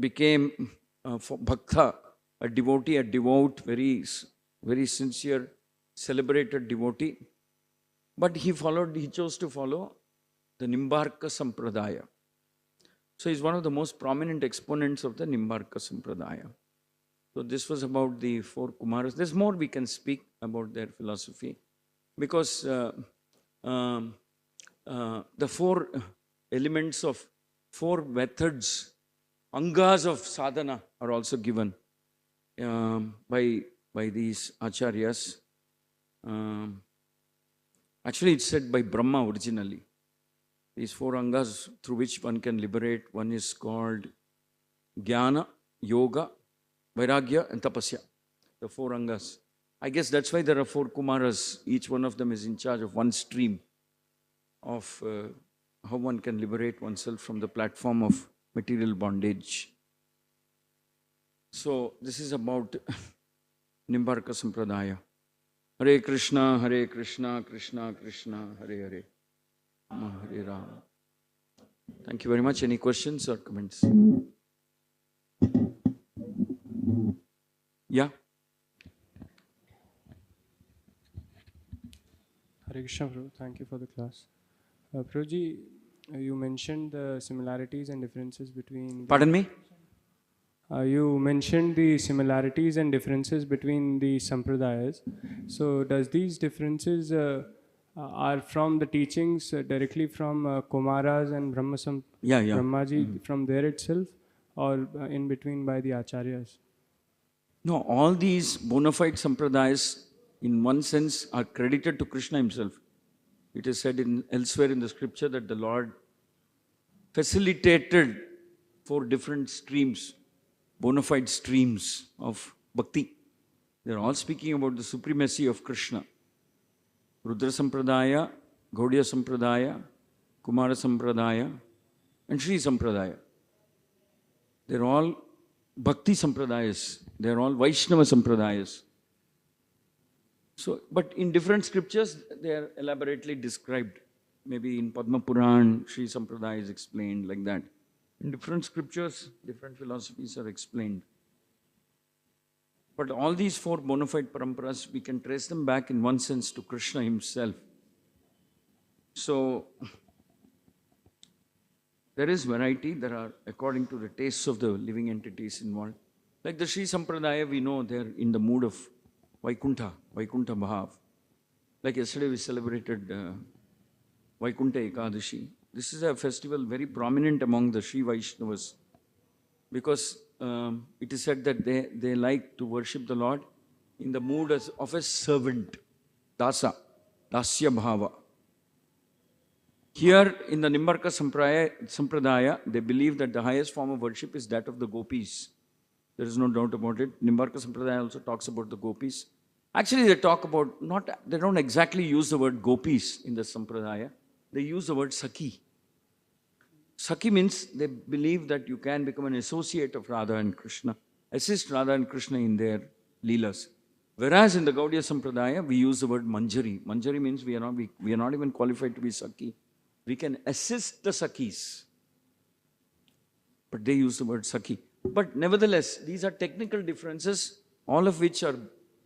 became bhakta, a devotee, a devout, very sincere, celebrated devotee. But he chose to follow the Nimbarka Sampradaya. So he's one of the most prominent exponents of the Nimbarka Sampradaya. So this was about the four Kumaras. There's more we can speak about their philosophy, because the four elements of four methods, angas of sadhana, are also given by these acharyas. Actually, it's said by Brahma originally. These four angas through which one can liberate, one is called Jnana, Yoga, Vairagya and Tapasya. The 4 Angas. I guess that's why there are 4 Kumaras. Each one of them is in charge of one stream of how one can liberate oneself from the platform of material bondage. So this is about Nimbarka Sampradaya. Hare Krishna, Krishna Krishna, Hare Hare, Hare Rama. Thank you very much. Any questions or comments? Yeah? Hare Krishna, Prabhu. Thank you for the class. Prabhuji, you mentioned the similarities and differences between... Pardon me? You mentioned the similarities and differences between the sampradayas. So, does these differences are from the teachings directly from Kumaras and Brahmaji from there itself, or in between by the acharyas? No, all these bona fide sampradayas, in one sense, are credited to Krishna himself. It is said elsewhere in the scripture that the Lord facilitated 4 different streams, bona fide streams of bhakti. They are all speaking about the supremacy of Krishna. Rudra Sampradaya, Gaudiya Sampradaya, Kumara Sampradaya, and Sri Sampradaya. They are all Bhakti Sampradayas. They are all Vaishnava Sampradayas. So, but in different scriptures, they are elaborately described. Maybe in Padma Puran, Sri Sampradaya is explained like that. In different scriptures, different philosophies are explained. But all these 4 bona fide paramparas, we can trace them back in one sense to Krishna himself. So, there is variety. There are, according to the tastes of the living entities involved. Like the Sri Sampradaya, we know they're in the mood of Vaikuntha Bhav. Like yesterday we celebrated Vaikuntha Ekadashi. This is a festival very prominent among the Sri Vaishnavas because it is said that they like to worship the Lord in the mood of a servant, Dasya Bhava. Here in the Nimbarka Sampradaya, they believe that the highest form of worship is that of the gopis. There is no doubt about it. Nimbarka Sampradaya also talks about the gopis. Actually, they talk about, they don't exactly use the word gopis in the Sampradaya. They use the word Sakhi. Sakhi means they believe that you can become an associate of Radha and Krishna, assist Radha and Krishna in their leelas. Whereas in the Gaudiya Sampradaya, we use the word Manjari. Manjari means we are not even qualified to be Sakhi. We can assist the Sakhis. But they use the word Sakhi. But nevertheless, these are technical differences, all of which are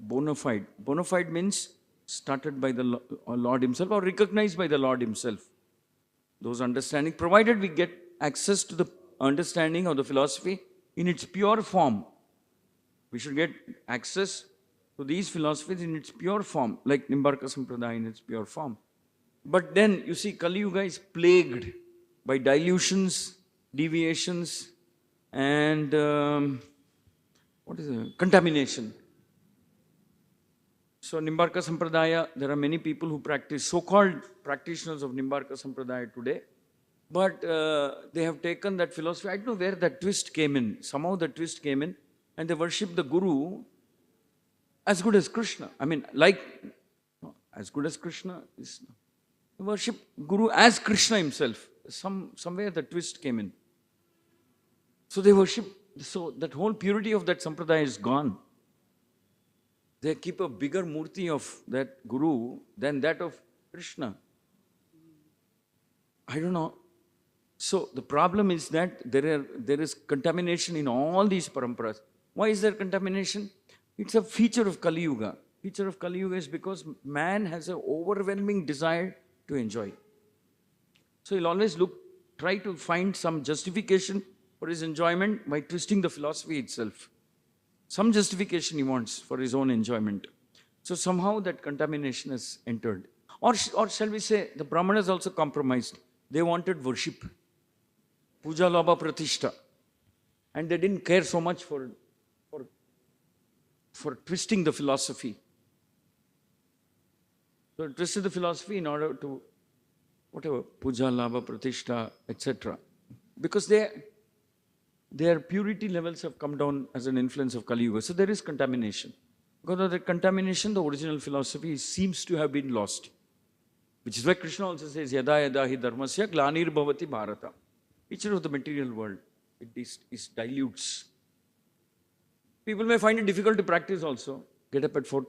bona fide. Bona fide means started by the Lord himself or recognized by the Lord himself. Those understanding, provided we get access to the understanding of the philosophy in its pure form. We should get access to these philosophies in its pure form, like Nimbarka Sampradaya in its pure form. But then, you see, Kali Yuga is plagued by dilutions, deviations, and contamination. So Nimbarka Sampradaya, there are many people who practice, so-called practitioners of Nimbarka Sampradaya today, but they have taken that philosophy. I don't know where that twist came in. Somehow the twist came in, and they worship the Guru as good as Krishna. I mean, as good as Krishna is. They worship Guru as Krishna himself. Somewhere the twist came in. So they worship, so that whole purity of that Sampradaya is gone. They keep a bigger murti of that Guru than that of Krishna. I don't know. So the problem is that there is contamination in all these paramparas. Why is there contamination? It's a feature of Kali Yuga. Feature of Kali Yuga is because man has an overwhelming desire to enjoy. So he'll always try to find some justification for his enjoyment by twisting the philosophy itself. Some justification he wants for his own enjoyment. So somehow that contamination has entered. Or shall we say, the Brahmanas also compromised. They wanted worship. Puja, Labha, Pratishta. And they didn't care so much for twisting the philosophy. So they twisted the philosophy in order to, whatever, Puja, Labha, Pratishta, etc. Because their purity levels have come down as an influence of Kali Yuga. So there is contamination. Because of the contamination, the original philosophy seems to have been lost. Which is why Krishna also says, Yada yada hi dharmasya glanir bhavati bharata. Each of the material world, it dilutes. People may find it difficult to practice also. Get up at 4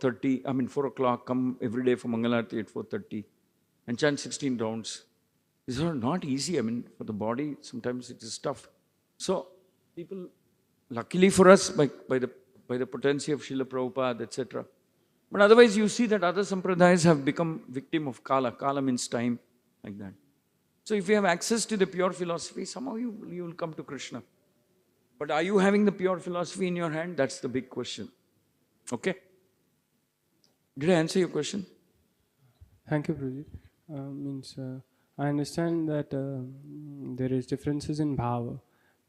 o'clock, come every day for Mangalarti at 4:30 and chant 16 rounds. These are not easy. For the body, sometimes it is tough. So, people, luckily for us, by the potency of Srila Prabhupada, etc. But otherwise, you see that other sampradayas have become victim of Kala. Kala means time, like that. So, if you have access to the pure philosophy, somehow you will come to Krishna. But are you having the pure philosophy in your hand? That's the big question. Okay? Did I answer your question? Thank you, Prabhuji. I understand that there is differences in bhava,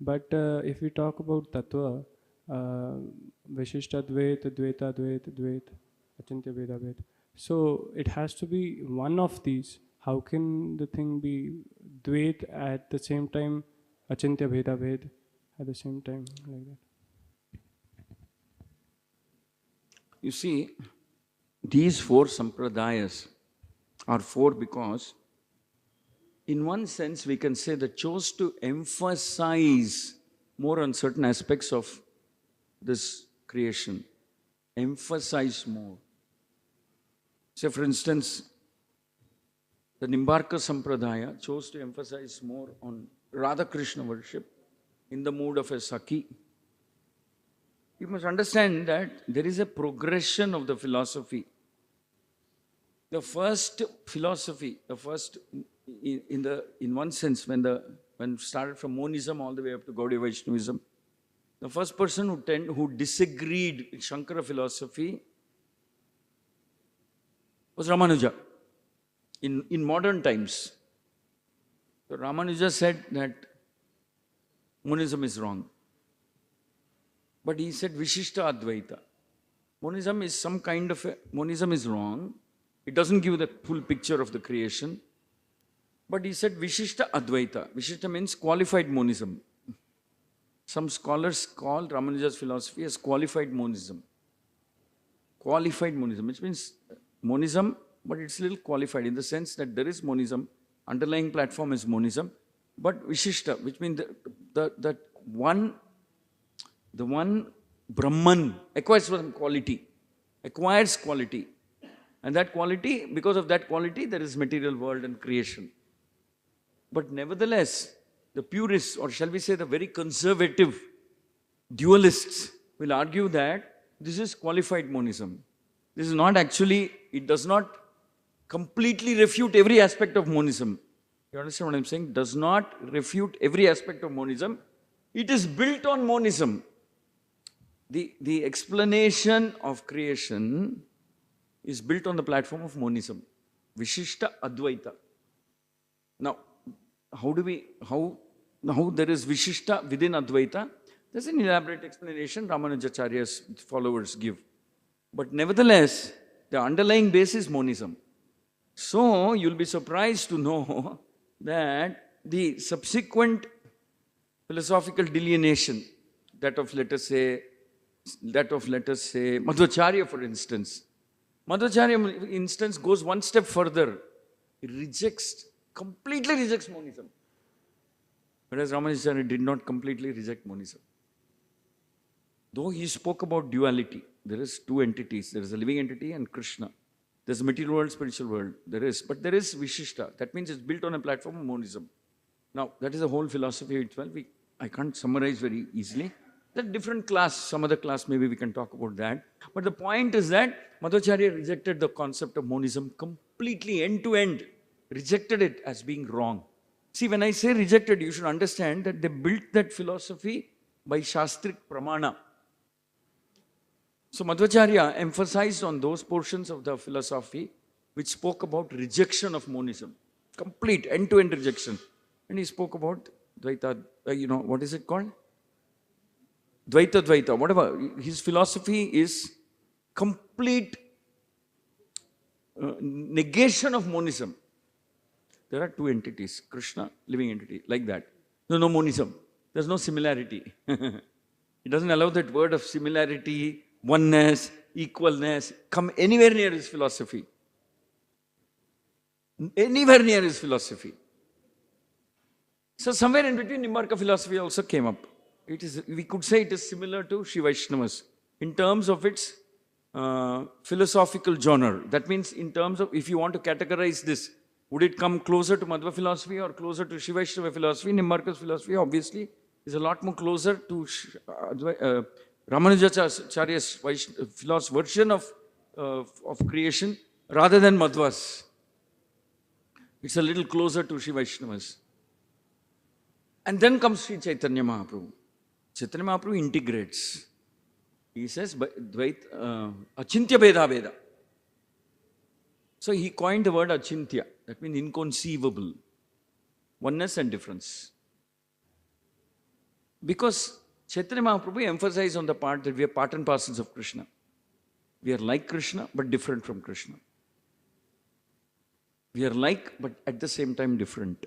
but if we talk about tattva, Vishishta Dvaita, Dvaita, Dvaita, Dvaita, Achintya Veda Veda. So it has to be one of these. How can the thing be Dvait at the same time, Achintya Veda Veda at the same time, like that? You see, these 4 sampradayas are 4 because, in one sense, we can say that chose to emphasize more on certain aspects of this creation. Emphasize more. Say, for instance, the Nimbarka Sampradaya chose to emphasize more on Radha Krishna worship in the mood of a Sakhi. You must understand that there is a progression of the philosophy. The first philosophy, in one sense, when started from monism all the way up to Gaudiya Vaishnavism, the first person who disagreed with Shankara philosophy was Ramanuja. In modern times, so Ramanuja said that monism is wrong. But he said Vishishta Advaita. Monism is wrong. It doesn't give the full picture of the creation. But he said Vishishta Advaita. Vishishta means qualified monism. Some scholars call Ramanuja's philosophy as qualified monism. Qualified monism, which means monism, but it's a little qualified in the sense that there is monism, underlying platform is monism, but Vishishta, which means the one Brahman acquires quality. And that quality, because of that quality, there is material world and creation. But nevertheless, the purists, or shall we say the very conservative dualists, will argue that this is qualified monism. This is not actually, it does not completely refute every aspect of monism. You understand what I'm saying? Does not refute every aspect of monism. It is built on monism. The explanation of creation is built on the platform of monism. Vishishta Advaita. Now, how there is Vishishta within Advaita? There's an elaborate explanation Ramanujacharya's followers give. But nevertheless, the underlying base is monism. So, you'll be surprised to know that the subsequent philosophical delineation, that of let us say Madhvacharya, for instance. Madhvacharya, for instance, goes one step further. He completely rejects monism. Whereas Ramanujacharya did not completely reject monism. Though he spoke about duality, there is 2 entities. There is a living entity and Krishna. There's a material world, spiritual world. But there is Vishishta. That means it's built on a platform of monism. Now, that is the whole philosophy itself. I can't summarize very easily. That different class, some other class, maybe we can talk about that. But the point is that Madhvacharya rejected the concept of monism completely, end to end. Rejected it as being wrong. See, when I say rejected, you should understand that they built that philosophy by Shastric Pramana. So Madhvacharya emphasized on those portions of the philosophy which spoke about rejection of monism. Complete, end-to-end rejection. And he spoke about Dvaita, what is it called? Dvaita, whatever. His philosophy is complete negation of monism. There are 2 entities, Krishna, living entity, like that. No monism. there's no similarity. It doesn't allow that word of similarity, oneness, equalness, come anywhere near his philosophy. Anywhere near his philosophy. So somewhere in between, Nimbarka philosophy also came up. It is, we could say it is similar to Shiva Vaishnavas in terms of its philosophical genre. That means in terms of, if you want to categorize this, would it come closer to Madhva philosophy or closer to Shiva Vaishnava philosophy? Nimbarka's philosophy obviously is a lot more closer to Ramanujacharya's philosophy version of creation rather than Madhva's. It's a little closer to Shiva Vaishnavas. And then comes Sri Chaitanya Mahaprabhu. Chaitanya Mahaprabhu integrates. He says, Achintya Bheda Bheda. So he coined the word Achintya. That means inconceivable. Oneness and difference. Because Chaitanya Mahaprabhu emphasized on the part that we are part and parcels of Krishna. We are like Krishna, but different from Krishna. We are like, but at the same time different.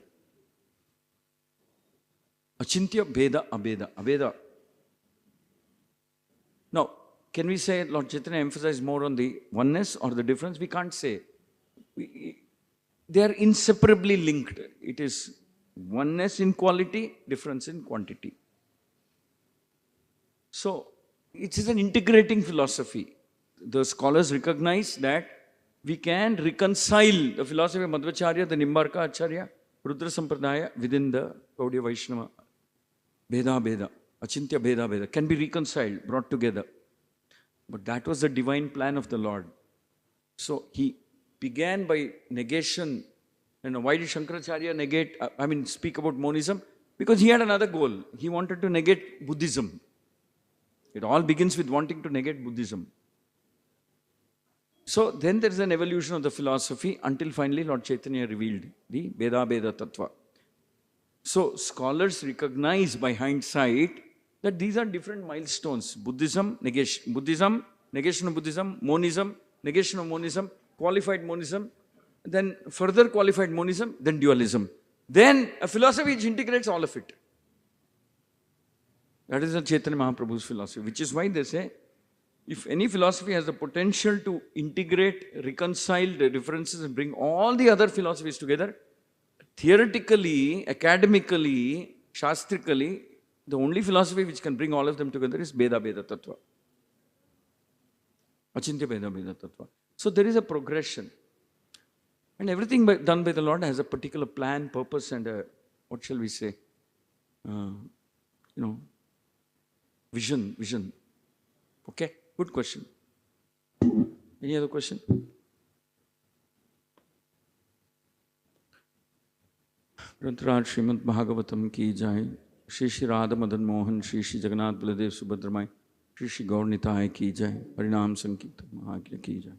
Achintya Bheda Abheda. Abheda. Now, can we say Lord Chaitanya emphasized more on the oneness or the difference? We can't say. They are inseparably linked. It is oneness in quality, difference in quantity. So, it is an integrating philosophy. The scholars recognize that we can reconcile the philosophy of Madhvacharya, the Nimbarka Acharya, Rudra Sampradaya within the Gaudiya Vaishnava. Bheda Bheda, Achintya Bheda Bheda can be reconciled, brought together. But that was the divine plan of the Lord. So he began by negation. And why did Shankaracharya speak about monism? Because he had another goal. He wanted to negate Buddhism. It all begins with wanting to negate Buddhism. So then there is an evolution of the philosophy until finally Lord Chaitanya revealed the Bheda Bheda Tattva. So scholars recognize by hindsight that these are different milestones. Buddhism, negation of Buddhism, monism, negation of monism, qualified monism, then further qualified monism, then dualism. Then a philosophy which integrates all of it. That is the Chaitanya Mahaprabhu's philosophy, which is why they say, if any philosophy has the potential to integrate, reconcile the differences and bring all the other philosophies together, theoretically, academically, shastrically, the only philosophy which can bring all of them together is Bheda Bheda Tattva. Achintya Bheda Bheda Tattva. So there is a progression. And everything done by the Lord has a particular plan, purpose and a, what shall we say, vision. Okay, good question. Any other question? ग्रंथराज Shrimad Bhagavatam की जाए, श्री श्री राधा मदन मोहन, श्री श्री जगन्नाथ बलदेव सुभद्रमाय, श्री श्री गौर निताय की जाए, हरिनाम संकीर्तन महाज्ञ की जाए।